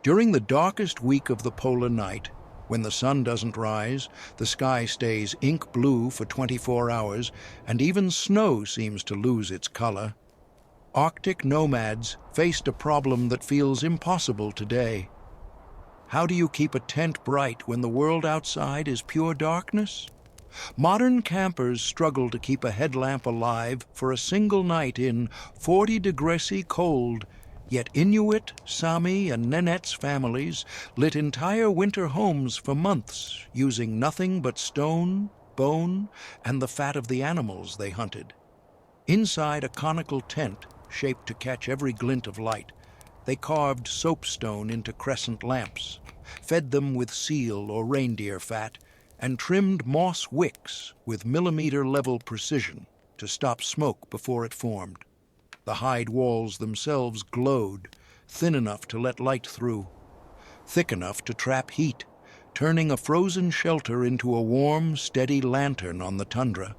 During the darkest week of the polar night, when the sun doesn't rise, the sky stays ink blue for 24 hours, and even snow seems to lose its color, Arctic nomads faced a problem that feels impossible today. How do you keep a tent bright when the world outside is pure darkness? Modern campers struggle to keep a headlamp alive for a single night in 40-degree cold, yet Inuit, Sámi, and Nenets families lit entire winter homes for months using nothing but stone, bone, and the fat of the animals they hunted. Inside a conical tent, shaped to catch every glint of light, they carved soapstone into crescent lamps, fed them with seal or reindeer fat, and trimmed moss wicks with millimeter-level precision to stop smoke before it formed. The hide walls themselves glowed, thin enough to let light through, thick enough to trap heat, turning a frozen shelter into a warm, steady lantern on the tundra.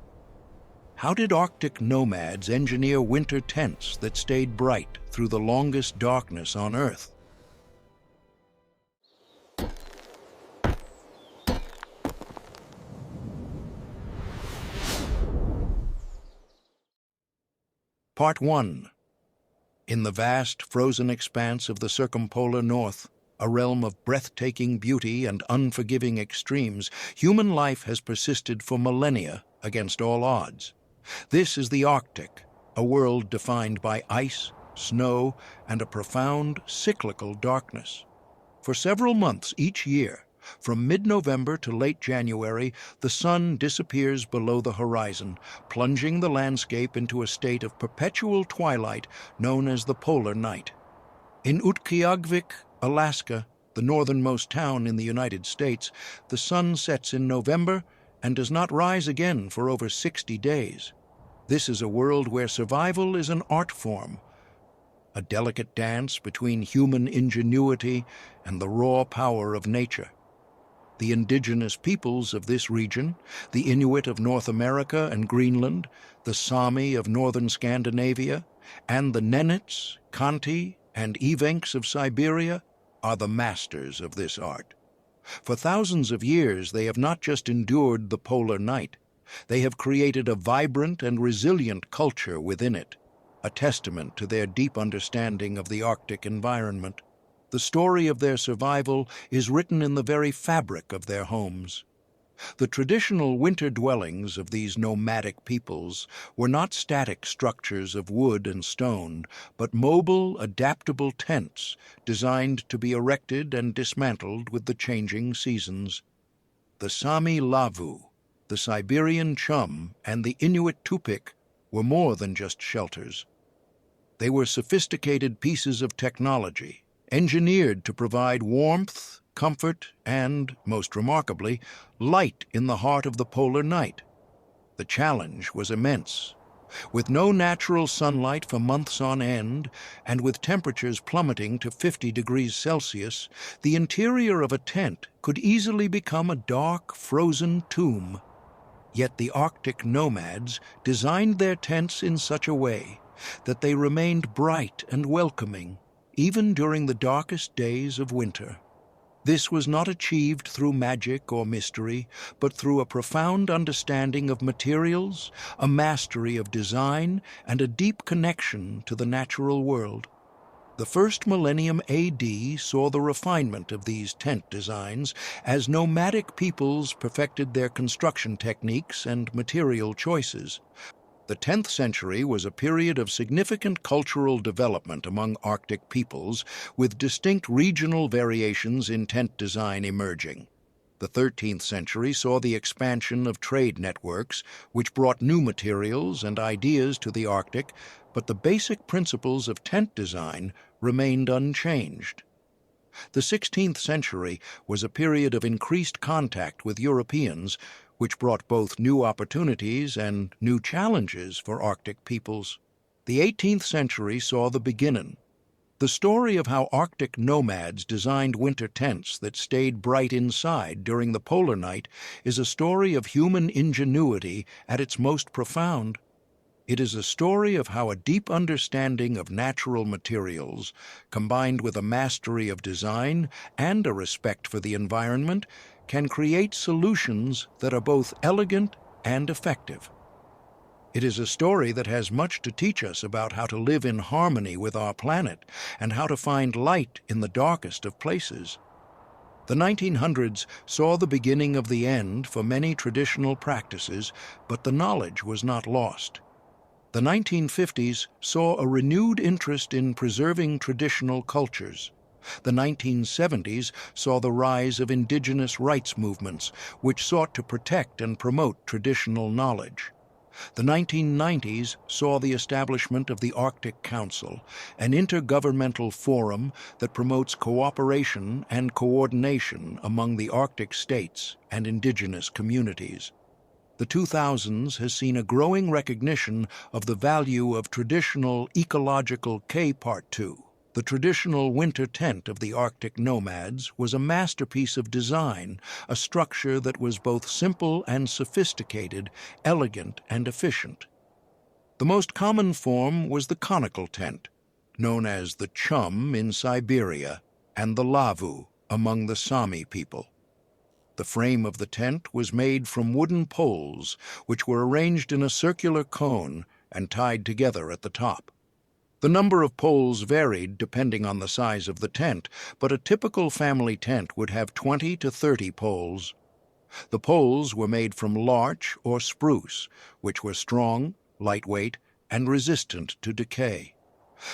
How did Arctic nomads engineer winter tents that stayed bright through the longest darkness on Earth? Part 1. In the vast, frozen expanse of the circumpolar North, a realm of breathtaking beauty and unforgiving extremes, human life has persisted for millennia against all odds. This is the Arctic, a world defined by ice, snow, and a profound, cyclical darkness. For several months each year, from mid-November to late January, the sun disappears below the horizon, plunging the landscape into a state of perpetual twilight known as the polar night. In Utqiagvik, Alaska, the northernmost town in the United States, the sun sets in November and does not rise again for over 60 days. This is a world where survival is an art form, a delicate dance between human ingenuity and the raw power of nature. The indigenous peoples of this region, the Inuit of North America and Greenland, the Sámi of northern Scandinavia, and the Nenets, Khanty, and Evenks of Siberia, are the masters of this art. For thousands of years they have not just endured the polar night, they have created a vibrant and resilient culture within it, a testament to their deep understanding of the Arctic environment. The story of their survival is written in the very fabric of their homes. The traditional winter dwellings of these nomadic peoples were not static structures of wood and stone, but mobile, adaptable tents designed to be erected and dismantled with the changing seasons. The Sámi lavu, the Siberian chum, and the Inuit tupik were more than just shelters. They were sophisticated pieces of technology, engineered to provide warmth, comfort, and, most remarkably, light in the heart of the polar night. The challenge was immense. With no natural sunlight for months on end, and with temperatures plummeting to 50 degrees Celsius, the interior of a tent could easily become a dark, frozen tomb. Yet the Arctic nomads designed their tents in such a way that they remained bright and welcoming, even during the darkest days of winter. This was not achieved through magic or mystery, but through a profound understanding of materials, a mastery of design, and a deep connection to the natural world. The first millennium AD saw the refinement of these tent designs as nomadic peoples perfected their construction techniques and material choices. The 10th century was a period of significant cultural development among Arctic peoples, with distinct regional variations in tent design emerging. The 13th century saw the expansion of trade networks, which brought new materials and ideas to the Arctic, but the basic principles of tent design remained unchanged. The 16th century was a period of increased contact with Europeans, which brought both new opportunities and new challenges for Arctic peoples. The 18th century saw the beginning. The story of how Arctic nomads designed winter tents that stayed bright inside during the polar night is a story of human ingenuity at its most profound. It is a story of how a deep understanding of natural materials, combined with a mastery of design and a respect for the environment, can create solutions that are both elegant and effective. It is a story that has much to teach us about how to live in harmony with our planet and how to find light in the darkest of places. The 1900s saw the beginning of the end for many traditional practices, but the knowledge was not lost. The 1950s saw a renewed interest in preserving traditional cultures. The 1970s saw the rise of indigenous rights movements, which sought to protect and promote traditional knowledge. The 1990s saw the establishment of the Arctic Council, an intergovernmental forum that promotes cooperation and coordination among the Arctic states and indigenous communities. The 2000s has seen a growing recognition of the value of traditional ecological Part 2. The traditional winter tent of the Arctic Nomads was a masterpiece of design, a structure that was both simple and sophisticated, elegant and efficient. The most common form was the conical tent, known as the chum in Siberia and the lavu among the Sámi people. The frame of the tent was made from wooden poles, which were arranged in a circular cone and tied together at the top. The number of poles varied depending on the size of the tent, but a typical family tent would have 20 to 30 poles. The poles were made from larch or spruce, which were strong, lightweight, and resistant to decay.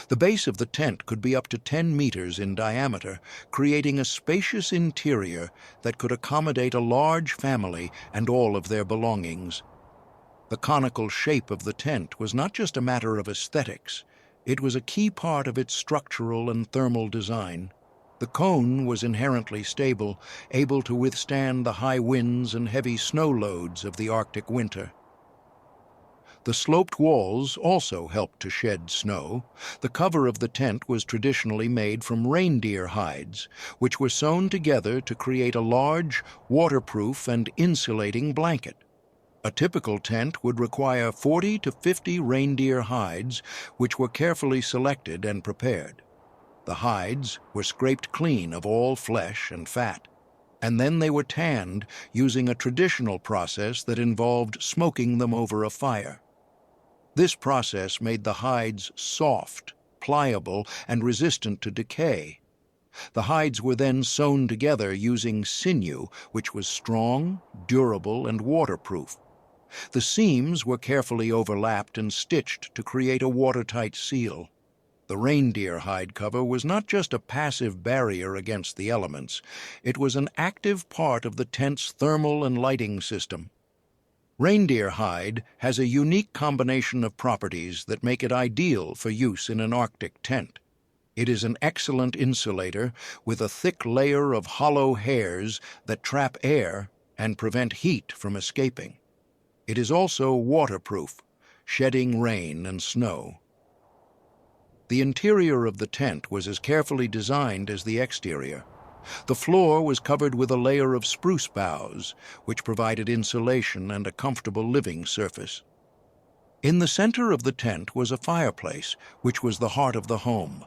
The base of the tent could be up to 10 meters in diameter, creating a spacious interior that could accommodate a large family and all of their belongings. The conical shape of the tent was not just a matter of aesthetics. It was a key part of its structural and thermal design. The cone was inherently stable, able to withstand the high winds and heavy snow loads of the Arctic winter. The sloped walls also helped to shed snow. The cover of the tent was traditionally made from reindeer hides, which were sewn together to create a large, waterproof and insulating blanket. A typical tent would require 40 to 50 reindeer hides, which were carefully selected and prepared. The hides were scraped clean of all flesh and fat, and then they were tanned using a traditional process that involved smoking them over a fire. This process made the hides soft, pliable, and resistant to decay. The hides were then sewn together using sinew, which was strong, durable, and waterproof. The seams were carefully overlapped and stitched to create a watertight seal. The reindeer hide cover was not just a passive barrier against the elements. It was an active part of the tent's thermal and lighting system. Reindeer hide has a unique combination of properties that make it ideal for use in an Arctic tent. It is an excellent insulator with a thick layer of hollow hairs that trap air and prevent heat from escaping. It is also waterproof, shedding rain and snow. The interior of the tent was as carefully designed as the exterior. The floor was covered with a layer of spruce boughs, which provided insulation and a comfortable living surface. In the center of the tent was a fireplace, which was the heart of the home.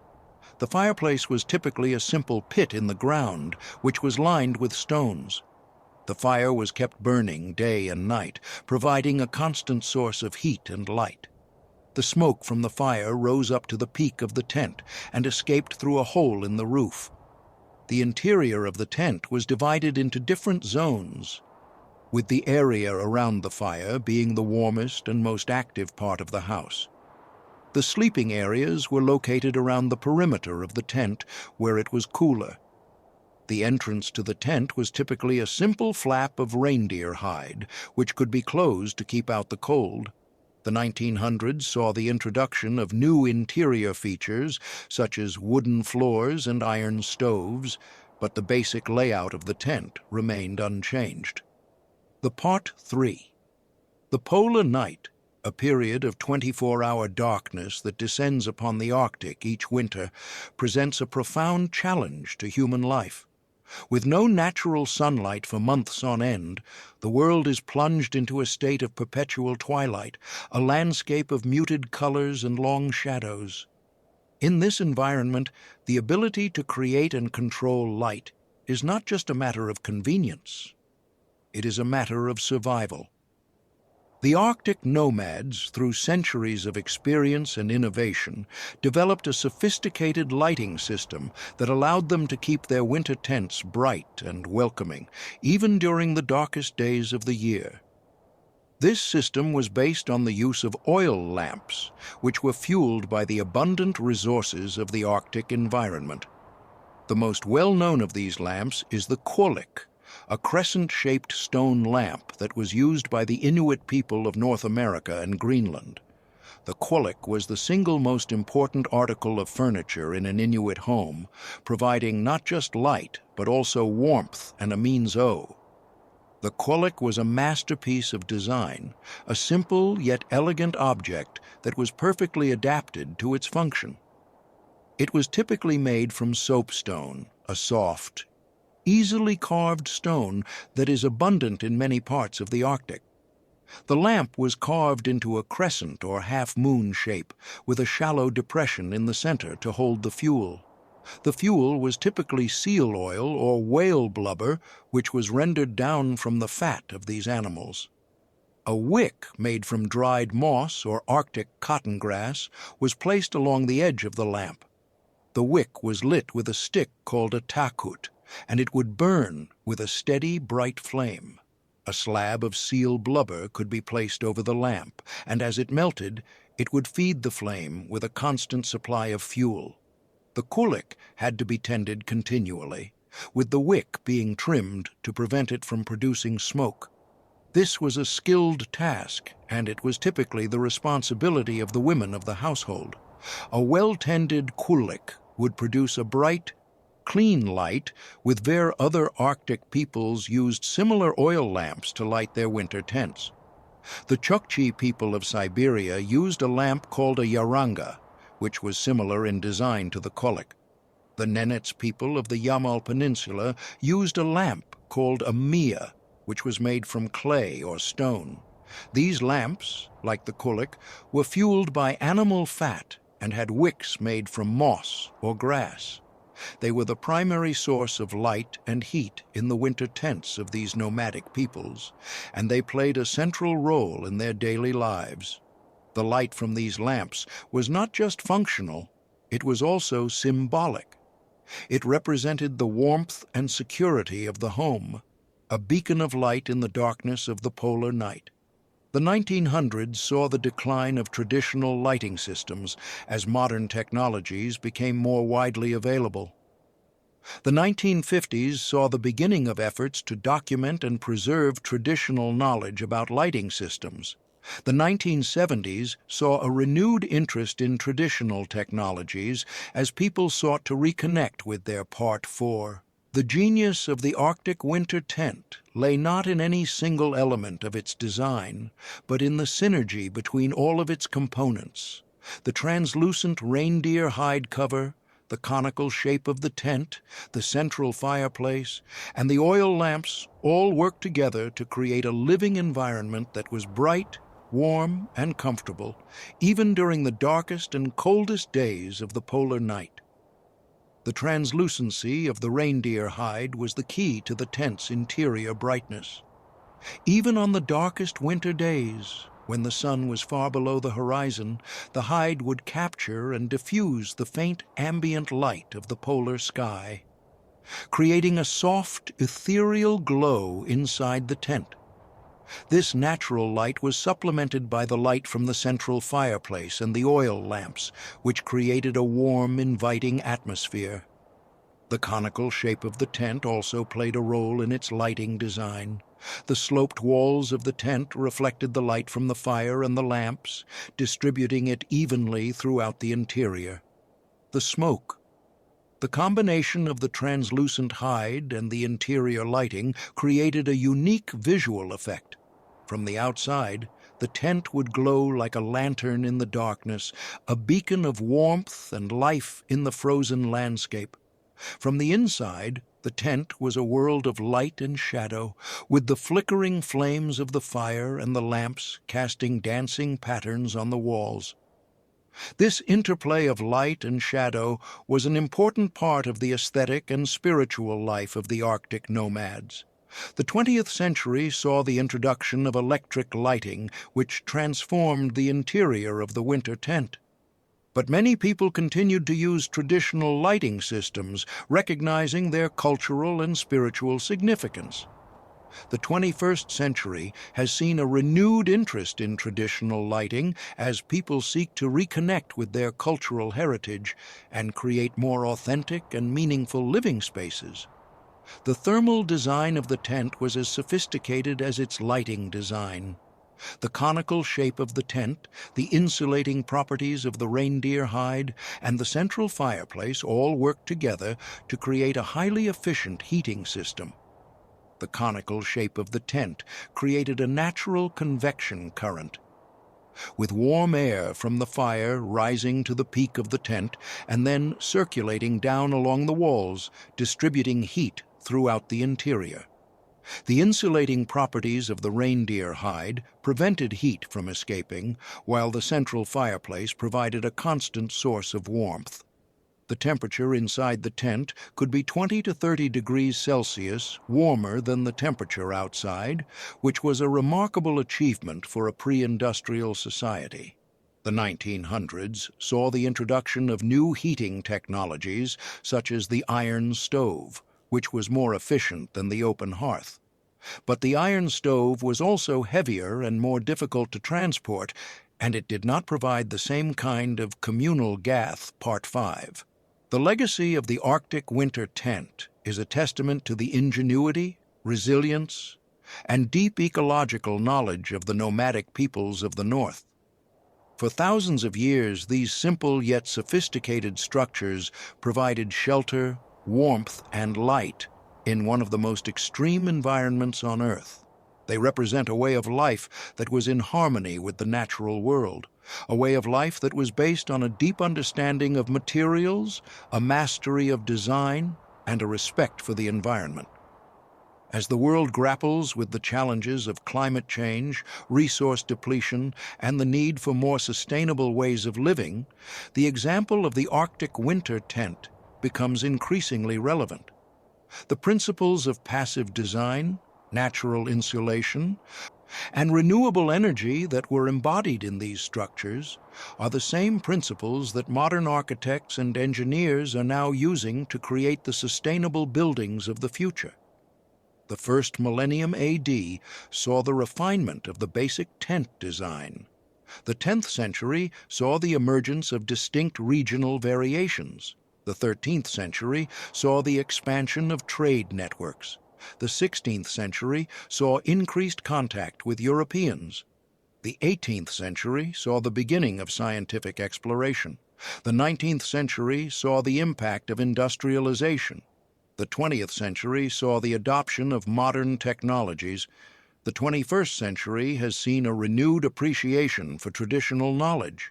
The fireplace was typically a simple pit in the ground, which was lined with stones. The fire was kept burning day and night, providing a constant source of heat and light. The smoke from the fire rose up to the peak of the tent and escaped through a hole in the roof. The interior of the tent was divided into different zones, with the area around the fire being the warmest and most active part of the house. The sleeping areas were located around the perimeter of the tent, where it was cooler. The entrance to the tent was typically a simple flap of reindeer hide, which could be closed to keep out the cold. The 1900s saw the introduction of new interior features, such as wooden floors and iron stoves, but the basic layout of the tent remained unchanged. The Part 3. The polar night, a period of 24-hour darkness that descends upon the Arctic each winter, presents a profound challenge to human life. With no natural sunlight for months on end, the world is plunged into a state of perpetual twilight, a landscape of muted colors and long shadows. In this environment, the ability to create and control light is not just a matter of convenience, it is a matter of survival. The Arctic nomads, through centuries of experience and innovation, developed a sophisticated lighting system that allowed them to keep their winter tents bright and welcoming, even during the darkest days of the year. This system was based on the use of oil lamps, which were fueled by the abundant resources of the Arctic environment. The most well-known of these lamps is the quollic, a crescent-shaped stone lamp that was used by the Inuit people of North America and Greenland. The quollic was the single most important article of furniture in an Inuit home, providing not just light, but also warmth and a means-o. The quollic was a masterpiece of design, a simple yet elegant object that was perfectly adapted to its function. It was typically made from soapstone, a soft, easily carved stone that is abundant in many parts of the Arctic. The lamp was carved into a crescent or half-moon shape with a shallow depression in the center to hold the fuel. The fuel was typically seal oil or whale blubber, which was rendered down from the fat of these animals. A wick made from dried moss or Arctic cotton grass was placed along the edge of the lamp. The wick was lit with a stick called a takut, and it would burn with a steady, bright flame. A slab of seal blubber could be placed over the lamp, and as it melted, it would feed the flame with a constant supply of fuel. The quollic had to be tended continually, with the wick being trimmed to prevent it from producing smoke. This was a skilled task, and it was typically the responsibility of the women of the household. A well-tended quollic would produce a bright, clean light, with where other Arctic peoples used similar oil lamps to light their winter tents. The Chukchi people of Siberia used a lamp called a yaranga, which was similar in design to the quollic. The Nenets people of the Yamal Peninsula used a lamp called a mia, which was made from clay or stone. These lamps, like the quollic, were fueled by animal fat and had wicks made from moss or grass. They were the primary source of light and heat in the winter tents of these nomadic peoples, and they played a central role in their daily lives. The light from these lamps was not just functional, it was also symbolic. It represented the warmth and security of the home, a beacon of light in the darkness of the polar night. The 1900s saw the decline of traditional lighting systems as modern technologies became more widely available. The 1950s saw the beginning of efforts to document and preserve traditional knowledge about lighting systems. The 1970s saw a renewed interest in traditional technologies as people sought to reconnect with their Part 4. The genius of the Arctic winter tent lay not in any single element of its design, but in the synergy between all of its components. The translucent reindeer hide cover, the conical shape of the tent, the central fireplace, and the oil lamps all worked together to create a living environment that was bright, warm, and comfortable, even during the darkest and coldest days of the polar night. The translucency of the reindeer hide was the key to the tent's interior brightness. Even on the darkest winter days, when the sun was far below the horizon, the hide would capture and diffuse the faint ambient light of the polar sky, creating a soft, ethereal glow inside the tent. This natural light was supplemented by the light from the central fireplace and the oil lamps, which created a warm, inviting atmosphere. The conical shape of the tent also played a role in its lighting design. The sloped walls of the tent reflected the light from the fire and the lamps, distributing it evenly throughout the interior. The smoke. The combination of the translucent hide and the interior lighting created a unique visual effect. From the outside, the tent would glow like a lantern in the darkness, a beacon of warmth and life in the frozen landscape. From the inside, The tent was a world of light and shadow, with the flickering flames of the fire and the lamps casting dancing patterns on the walls. This interplay of light and shadow was an important part of the aesthetic and spiritual life of the Arctic nomads. The 20th century saw the introduction of electric lighting, which transformed the interior of the winter tent. But many people continued to use traditional lighting systems, recognizing their cultural and spiritual significance. The 21st century has seen a renewed interest in traditional lighting as people seek to reconnect with their cultural heritage and create more authentic and meaningful living spaces. The thermal design of the tent was as sophisticated as its lighting design. The conical shape of the tent, the insulating properties of the reindeer hide, and the central fireplace all worked together to create a highly efficient heating system. The conical shape of the tent created a natural convection current, with warm air from the fire rising to the peak of the tent and then circulating down along the walls, distributing heat throughout the interior. The insulating properties of the reindeer hide prevented heat from escaping, while the central fireplace provided a constant source of warmth. The temperature inside the tent could be 20 to 30 degrees Celsius warmer than the temperature outside, which was a remarkable achievement for a pre-industrial society. The 1900s saw the introduction of new heating technologies, such as the iron stove, which was more efficient than the open hearth. But the iron stove was also heavier and more difficult to transport, and it did not provide the same kind of communal gath. Part 5. The legacy of the Arctic winter tent is a testament to the ingenuity, resilience, and deep ecological knowledge of the nomadic peoples of the North. For thousands of years, these simple yet sophisticated structures provided shelter, warmth, and light in one of the most extreme environments on Earth. They represent a way of life that was in harmony with the natural world, a way of life that was based on a deep understanding of materials, a mastery of design, and a respect for the environment. As the world grapples with the challenges of climate change, resource depletion, and the need for more sustainable ways of living, the example of the Arctic winter tent becomes increasingly relevant. The principles of passive design, natural insulation, and renewable energy that were embodied in these structures are the same principles that modern architects and engineers are now using to create the sustainable buildings of the future. The first millennium AD saw the refinement of the basic tent design. The 10th century saw the emergence of distinct regional variations. The 13th century saw the expansion of trade networks. The 16th century saw increased contact with Europeans. The 18th century saw the beginning of scientific exploration. The 19th century saw the impact of industrialization. The 20th century saw the adoption of modern technologies. The 21st century has seen a renewed appreciation for traditional knowledge.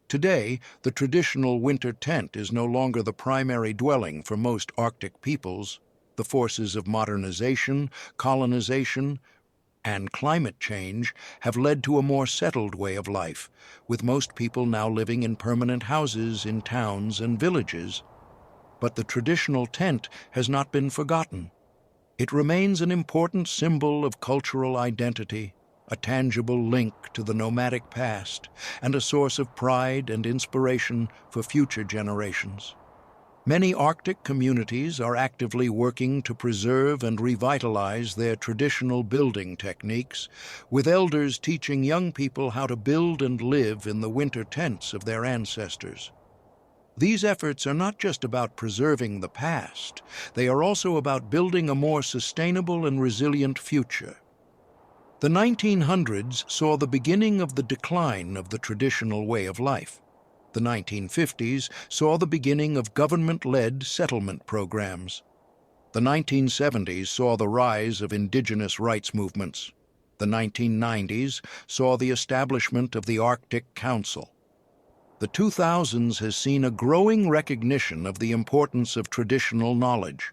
Today, the traditional winter tent is no longer the primary dwelling for most Arctic peoples. The forces of modernization, colonization, and climate change have led to a more settled way of life, with most people now living in permanent houses in towns and villages. But the traditional tent has not been forgotten. It remains an important symbol of cultural identity, a tangible link to the nomadic past, and a source of pride and inspiration for future generations. Many Arctic communities are actively working to preserve and revitalize their traditional building techniques, with elders teaching young people how to build and live in the winter tents of their ancestors. These efforts are not just about preserving the past, they are also about building a more sustainable and resilient future. The 1900s saw the beginning of the decline of the traditional way of life. The 1950s saw the beginning of government-led settlement programs. The 1970s saw the rise of Indigenous rights movements. The 1990s saw the establishment of the Arctic Council. The 2000s has seen a growing recognition of the importance of traditional knowledge.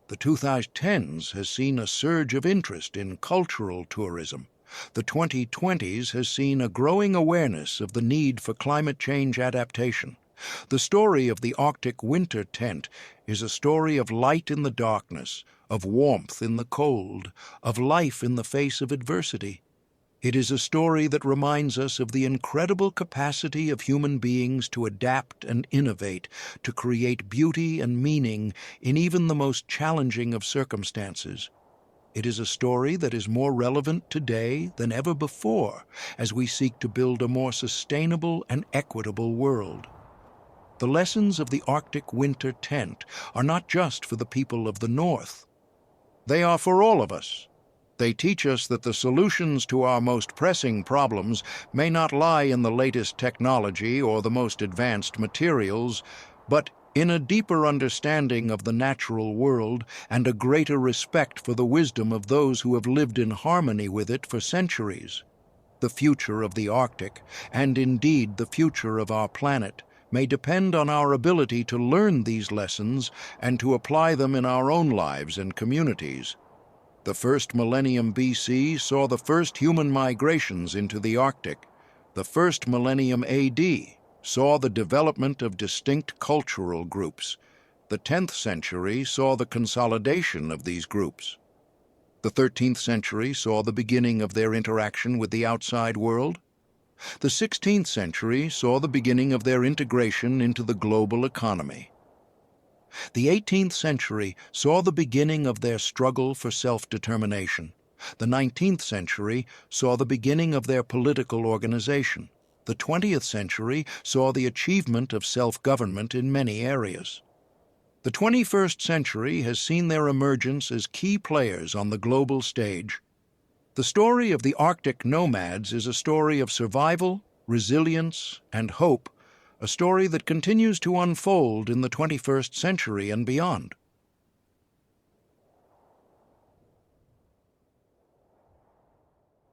The 2010s has seen a surge of interest in cultural tourism. The 2020s has seen a growing awareness of the need for climate change adaptation. The story of the Arctic winter tent is a story of light in the darkness, of warmth in the cold, of life in the face of adversity. It is a story that reminds us of the incredible capacity of human beings to adapt and innovate, to create beauty and meaning in even the most challenging of circumstances. It is a story that is more relevant today than ever before as we seek to build a more sustainable and equitable world. The lessons of the Arctic winter tent are not just for the people of the North. They are for all of us. They teach us that the solutions to our most pressing problems may not lie in the latest technology or the most advanced materials, but in a deeper understanding of the natural world and a greater respect for the wisdom of those who have lived in harmony with it for centuries. The future of the Arctic, and indeed the future of our planet, may depend on our ability to learn these lessons and to apply them in our own lives and communities. The first millennium BC saw the first human migrations into the Arctic. The first millennium AD saw the development of distinct cultural groups. The 10th century saw the consolidation of these groups. The 13th century saw the beginning of their interaction with the outside world. The 16th century saw the beginning of their integration into the global economy. The 18th century saw the beginning of their struggle for self-determination. The 19th century saw the beginning of their political organization. The 20th century saw the achievement of self-government in many areas. The 21st century has seen their emergence as key players on the global stage. The story of the Arctic nomads is a story of survival, resilience, and hope, a story that continues to unfold in the 21st century and beyond.